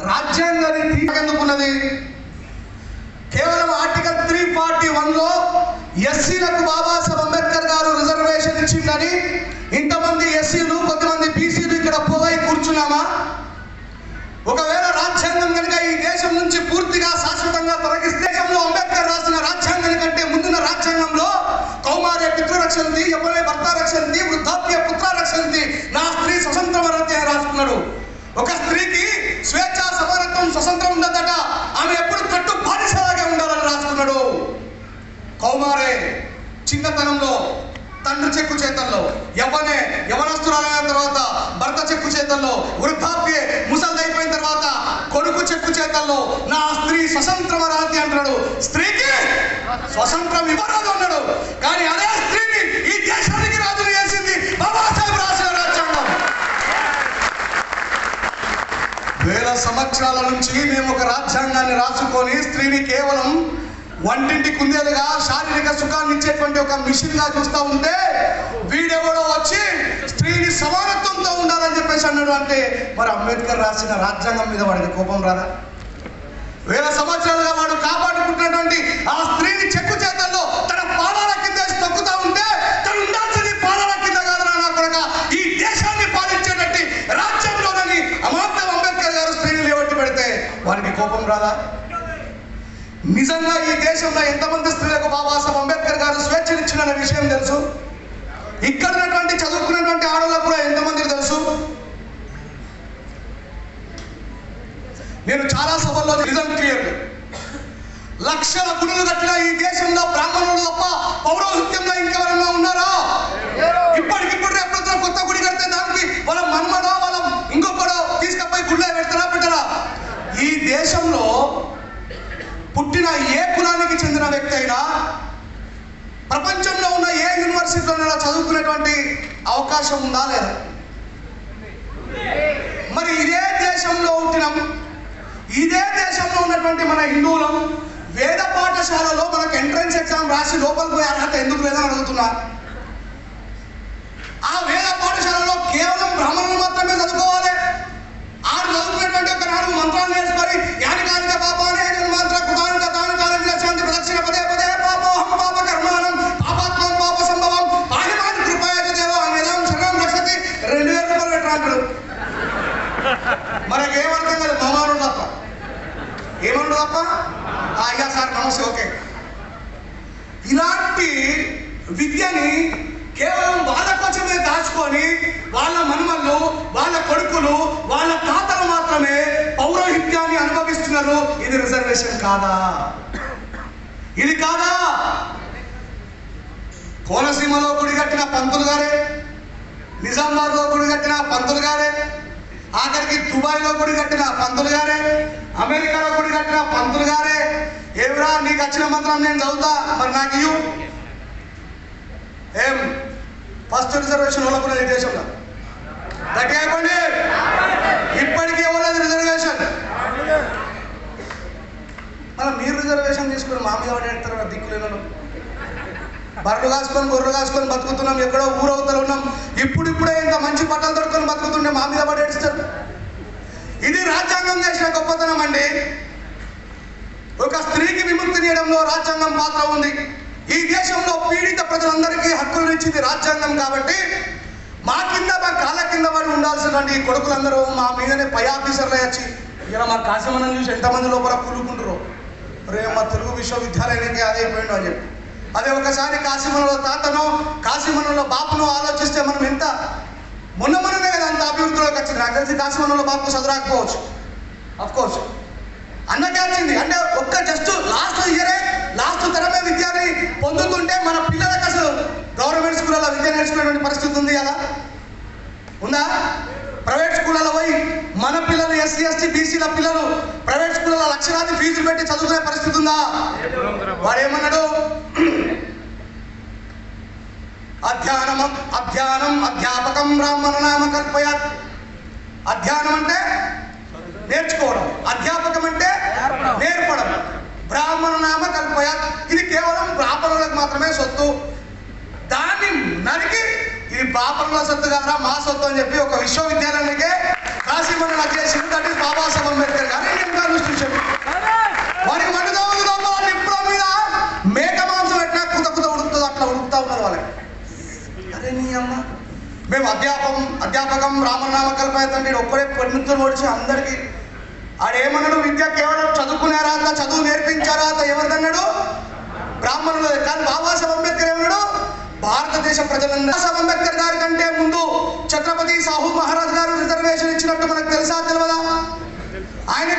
రాజ్యాంగాన్ని తీసుకెందుకున్నది? కేవలం ఆర్టికల్ 341లో ఎస్సీలకు బాబాసాహెబ్ అంబేద్కర్ గారు రిజర్వేషన్ ఇచ్చిందని ఇంతమంది ఎస్సీలు కొంతమంది బీసీలు ఇక్కడ పోయి కూర్చున్నామా? ఒకవేళ రాజ్యాంగం కనుక ఈ దేశం నుంచి పూర్తిగా శాశ్వతంగా తొలగిస్తే, దేశంలో అంబేద్కర్ రాసిన రాజ్యాంగం కంటే ముందున్న రాజ్యాంగంలో కౌమారే పితృరక్షంతి, యవ్వనే భర్త రక్షంతి, వృద్ధాప్య పుత్ర రక్షంతి, నా స్త్రీ స్వతంత్రమరతి అని రాసుకున్నాడు. ఒక స్త్రీకి స్వేచ్ఛ, సమానత్వం, స్వతంత్రం ఉండదట. ఆమె ఎప్పుడు కట్టు బానిసలాగే ఉండాలని రాసుకున్నాడు. కౌమారే చిన్నతనంలో తండ్రి చెక్కు చేతల్లో, యవనస్తురాలైన తర్వాత భర్త చెక్కు చేతల్లో, వృద్ధాప్యే ముసలిదైపోయిన తర్వాత కొడుకు చెక్కు చేతల్లో, నా స్త్రీ స్వతంత్రమరాతి అంటున్నాడు. స్త్రీకి స్వతంత్రం ఇవ్వరాదు అన్నాడు. కానీ అదే స్త్రీని ఈ దేశానికి రాజును చేసింది బాబాసాహెబ్ రాసిన రాజ్యాంగం. వేల సంవత్సరాల నుంచి మేము ఒక రాజ్యాంగాన్ని రాసుకొని స్త్రీని కేవలం వంటింటి కుందేలుగా, శారీరక సుఖాన్ని ఇచ్చేటువంటి ఒక మిషన్ గా చూస్తూ ఉంటే, వీడెవడో వచ్చి స్త్రీని సమానత్వంతో ఉండాలని చెప్పేసి అన్నాడు. అంటే మరి అంబేద్కర్ రాసిన రాజ్యాంగం మీద వాడికి కోపం రాదా? వేల సంవత్సరాలుగా వాడు కాపాడుకుంటున్నటువంటి ఆ స్త్రీని చెక్కు చేతల్లో తన పాదాల కింద తొక్కుతా ఉంటే, తను ఉండాల్సింది పాదాల కింద కాదరా నా కొడక, ఈ దేశాన్ని పాలించేటట్టు రాజ్యంలోనని అమాత్యం అంబేద్కర్ గారు స్త్రీని లేవట్టి పెడితే వాడికి కోపం రాదా? నిజంగా ఈ దేశంలో ఎంతమంది స్త్రీలకు బాబాసాహెబ్ అంబేద్కర్ గారు స్వేచ్ఛనిచ్చిన విషయం తెలుసు? ఇక్కడ ఉన్నటువంటి చదువుకున్నటువంటి ఆడవాళ్ళకు కూడా ఎంతమందికి తెలుసు? నేను చాలా సభల్లో నిజం క్లియర్, లక్షల గుడులు కట్టిన ఈ దేశంలో బ్రాహ్మణులు తప్ప పౌరోహిత్యంలో ఇంకెవరన్నా ఉన్నారా? ఇప్పటికిప్పుడు రేపు కొత్త గుడి కడితే దానికి వాళ్ళ మన్మడో వాళ్ళ ఇంకొకడో తీసుకపోయి గుడిలో పెడతారా పెట్టరా? ఈ దేశంలో పుట్టిన ఏ కులానికి చెందిన వ్యక్తి అయినా ప్రపంచంలో ఉన్న ఏ యూనివర్సిటీలో చదువుకునేటువంటి అవకాశం ఉందా లేదా? మరి ఇదే దేశంలో ఉంటున్నాం, ఇదే దేశంలో ఉన్నటువంటి మన హిందువులం వేద పాఠశాలలో మనకు ఎంట్రన్స్ ఎగ్జామ్ రాసి లోపలికి పోయే అర్హత ఎందుకు లేదని అడుగుతున్నా. ఆ వేద పాఠశాలలో కేవలం బ్రాహ్మణులు మాత్రమే చదువుకోవాలి. ఆడు చదువుకునేటువంటి ఒక 4 మంత్రాలు నేర్చుకొని యానికానిక పాపానే జన్మాంతర కృతానిక తాను కాలంలో శాంతి ప్రదక్షిణ పదే పదే పాపోహం పాప కర్మానం పాపాత్మం పాప సంభవం పాహిమాన్ కృపయాచ దేవ వేదం శరణం రక్షతి 2000 రూపాయలు పెట్టాడు. మనకేమర్థం కాదు, మమాను తప్ప ఏమన్నాడు తప్ప. అయ్యా సార్ నమస్తే, ఓకే. ఇలాంటి విద్యని కేవలం వాళ్ళ కోసమే దాచుకొని వాళ్ళ మనుమళ్ళు, వాళ్ళ కొడుకులు, వాళ్ళ తాతలు మాత్రమే పౌరోహిత్యాన్ని అనుభవిస్తున్నారు. ఇది రిజర్వేషన్ కాదా? ఇది కాదా? కోనసీమలో గుడి కట్టిన పంతులు గారే, నిజామాబాద్లో గుడి కట్టిన పంతులు గారే, ఆఖరికి దుబాయ్లో గుడి కట్టిన పంతులు గారే, అమెరికాలో గుడి కట్టిన పంతులు గారే. ఏమిరా నీకు వచ్చిన మంత్రం నేను చదువుతా, మరి నాకు ఇవ్వు. ఏం ఫస్ట్ రిజర్వేషన్ వాళ్ళకున్నది ఈ దేశంలో? గట్టి అయిపోండి. ఇప్పటికీ ఇవ్వలేదు రిజర్వేషన్. మళ్ళీ మీరు రిజర్వేషన్ తీసుకుని మా మీద పడేస్తారు దిక్కులేను. బర్రెలు కాసుకొని గొర్రెలు కాసుకొని బతుకుతున్నాం, ఎక్కడో ఊరవతలు ఉన్నాం. ఇప్పుడిప్పుడే ఇంత మంచి బట్టలు దొరుకుని బతుకుతుంటే మా మీద పడేస్తారు. ఇది రాజ్యాంగం చేసిన గొప్పతనం అండి. ఒక స్త్రీకి విముక్తి చేయడంలో రాజ్యాంగం పాత్ర ఉంది. ఈ దేశంలో పీడిత ప్రజలందరికీ హక్కులు ఇచ్చింది రాజ్యాంగం. కాబట్టి మా కింద, మా కాళ్ళ కింద పడి ఉండాల్సినటువంటి ఈ కొడుకులందరూ మా మీదనే పై ఆఫీసర్లు వచ్చి ఇలా మా కాశీమనం చూసి ఎంతమంది లోపల కూలుకుంటారు. రే మా తెలుగు విశ్వవిద్యాలయానికి అదే అయిపోయిండు అని చెప్పి. అదే ఒకసారి కాశీమనంలో తాతనో కాశీమనంలో బాపునో ఆలోచిస్తే మనం ఎంత మొన్ననే కదా అంత అభివృద్ధిలోకి వచ్చింది. నాకు తెలిసి కాశీమనంలో బాపు చదువురాకపోవచ్చు, అఫ్కోర్స్ అన్నకే వచ్చింది. అంటే ఒక్క జస్ట్ లాస్ట్ ఇయరే లాస్ట్ తరమే విద్యని పొందుతుంటే మన పిల్లలకు అసలు గవర్నమెంట్ స్కూళ్ళలో విద్య నేర్చుకునేటువంటి పరిస్థితి ఉంది కదా, ఉందా? ప్రైవేట్ స్కూళ్ళలో పోయి మన పిల్లలు ఎస్సీ ఎస్టీ బీసీల పిల్లలు ప్రైవేట్ స్కూళ్ళలో లక్షలాది ఫీజులు పెట్టి చదువుకునే పరిస్థితి ఉందా? వాడేమన్నాడు? అధ్యానం అధ్యాపకం బ్రాహ్మణ నామ కల్పయాత్. అధ్యానం అంటే నేర్చుకోవడం, అధ్యాపకం అంటే నేర్పడం, బ్రాహ్మణ నామ కల్పయాత్. ఇది కేవలం బ్రాహ్మణులకు మాత్రమే సొత్తు. దాన్ని నరికి ఇది బాపర్ల సొత్తు కాదా మా సొత్తు అని చెప్పి ఒక విశ్వవిద్యాలయానికే కాశీమను చేసింది. దట్ ఈస్ బాబాసాహెబ్ అంబేద్కర్ గారు. అరే నీ అమ్మ, మేము అధ్యాపకం రామనామ కల్పయతండి ఒక్కడే పరిమితులు ఓడిచి అందరికీ ఆడేమన్నాడు, విద్య కేవలం చదువుకునే రాత, చదువు నేర్పించారా ఎవరిదన్నాడు, బ్రాహ్మణులు. కానీ బాబాసాహెబ్ అంబేద్కర్ ఏమన్నాడు, భారతదేశ ప్రజలందరూ. బాబాసాహెబ్ అంబేద్కర్ గారి కంటే ముందు ఛత్రపతి సాహు మహారాజ్ గారు రిజర్వేషన్ ఇచ్చినట్టు మనకు తెలుసా తెలియదా? ఆయన